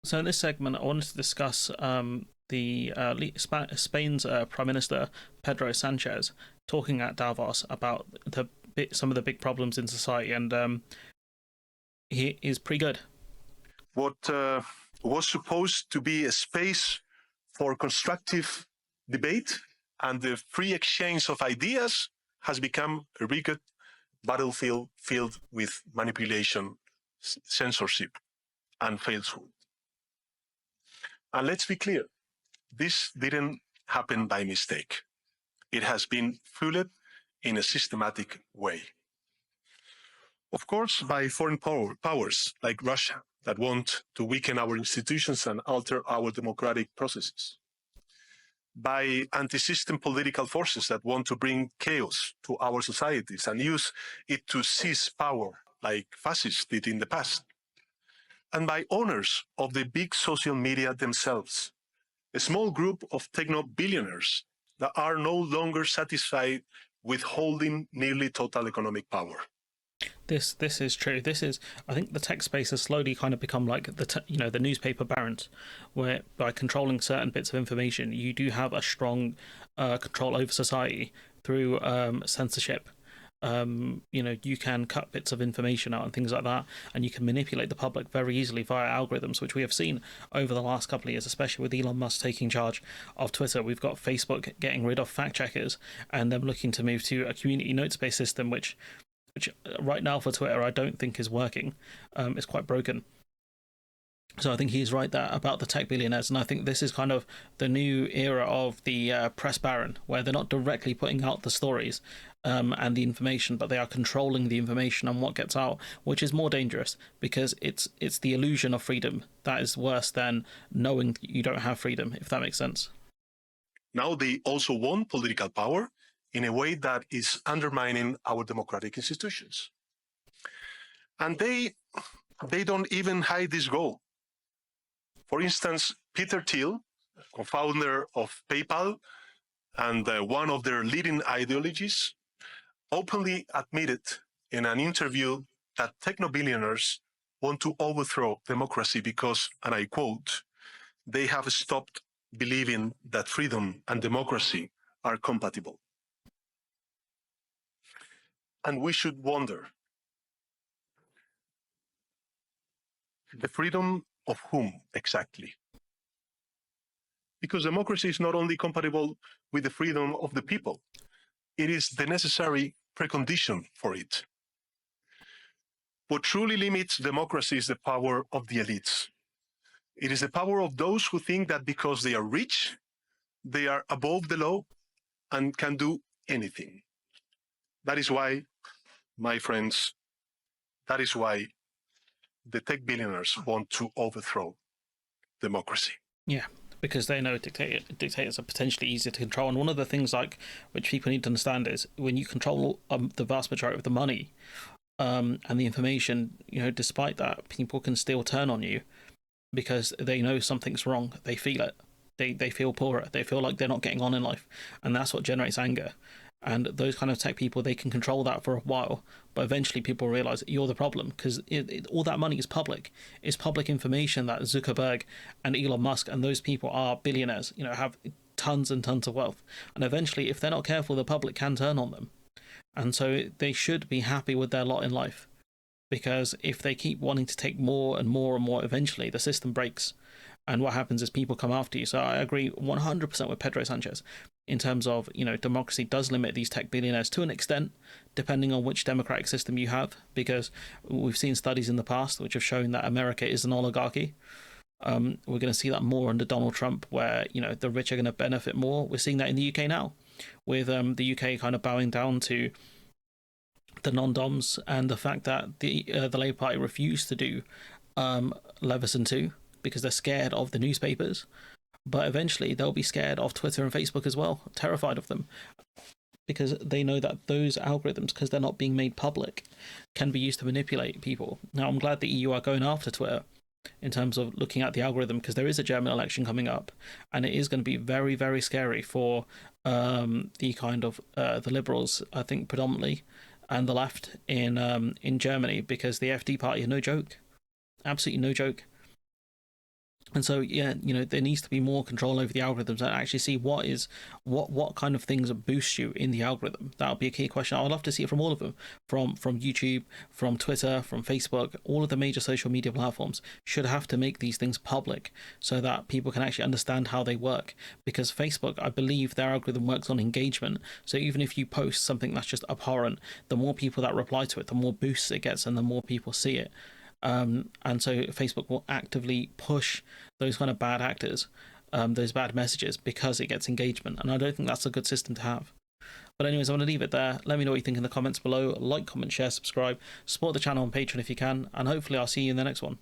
So in this segment, I wanted to discuss Spain's Prime Minister Pedro Sanchez talking at Davos about some of the big problems in society, and he is pretty good. What was supposed to be a space for constructive debate and the free exchange of ideas has become a rigid battlefield filled with manipulation, censorship, and falsehood. And let's be clear, this didn't happen by mistake. It has been fueled in a systematic way. Of course, by foreign powers like Russia that want to weaken our institutions and alter our democratic processes. By anti-system political forces that want to bring chaos to our societies and use it to seize power like fascists did in the past. And by owners of the big social media themselves, a small group of techno-billionaires that are no longer satisfied with holding nearly total economic power. This is true. I think the tech space has slowly kind of become like the newspaper barons, where by controlling certain bits of information, you do have a strong control over society through censorship. You can cut bits of information out and things like that, and you can manipulate the public very easily via algorithms, which we have seen over the last couple of years, especially with Elon Musk taking charge of Twitter. We've got Facebook getting rid of fact checkers and them looking to move to a community notes-based system, which right now for Twitter I don't think is working. It's quite broken. So I think he's right there about the tech billionaires, and I think this is kind of the new era of the press baron, where they're not directly putting out the stories and the information, but they are controlling the information and what gets out, which is more dangerous because it's the illusion of freedom that is worse than knowing you don't have freedom, if that makes sense. Now they also want political power in a way that is undermining our democratic institutions. And they don't even hide this goal. For instance, Peter Thiel, co-founder of PayPal and one of their leading ideologies, openly admitted in an interview that techno-billionaires want to overthrow democracy because, and I quote, they have stopped believing that freedom and democracy are compatible. And we should wonder, the freedom of whom exactly? Because democracy is not only compatible with the freedom of the people, it is the necessary precondition for it. What truly limits democracy is the power of the elites. It is the power of those who think that because they are rich, they are above the law and can do anything. That is why, my friends, that is why the tech billionaires want to overthrow democracy. Yeah, because they know dictators are potentially easier to control. And one of the things which people need to understand is when you control the vast majority of the money and the information, despite that, people can still turn on you because they know something's wrong. They feel it. They feel poorer. They feel like they're not getting on in life, and that's what generates anger. And those kind of tech people, they can control that for a while, but eventually people realize you're the problem because all that money is public. It's public information that Zuckerberg and Elon Musk and those people are billionaires, have tons and tons of wealth. And eventually, if they're not careful, the public can turn on them. And so they should be happy with their lot in life, because if they keep wanting to take more and more and more, eventually the system breaks. And what happens is people come after you. So I agree 100% with Pedro Sanchez in terms of, democracy does limit these tech billionaires to an extent, depending on which democratic system you have, because we've seen studies in the past which have shown that America is an oligarchy. We're going to see that more under Donald Trump, where, the rich are going to benefit more. We're seeing that in the UK now, with the UK kind of bowing down to the non-doms and the fact that the Labour Party refused to do Leveson 2 because they're scared of the newspapers. But eventually they'll be scared of Twitter and Facebook as well, terrified of them, because they know that those algorithms, because they're not being made public, can be used to manipulate people. Now, I'm glad the EU are going after Twitter in terms of looking at the algorithm, because there is a German election coming up, and it is going to be very, very scary for the kind of the liberals, I think, predominantly, and the left in Germany, because the AfD party are no joke, absolutely no joke. And so, yeah, there needs to be more control over the algorithms and actually see what kind of things boost you in the algorithm. That'll be a key question. I'd love to see it from all of them, from YouTube, from Twitter, from Facebook. All of the major social media platforms should have to make these things public so that people can actually understand how they work. Because Facebook, I believe their algorithm works on engagement. So even if you post something that's just abhorrent, the more people that reply to it, the more boosts it gets, and the more people see it. And so Facebook will actively push those kind of bad actors, those bad messages, because it gets engagement. And I don't think that's a good system to have. But anyways, I'm going to leave it there. Let me know what you think in the comments below. Like, comment, share, subscribe, support the channel on Patreon if you can, and hopefully I'll see you in the next one.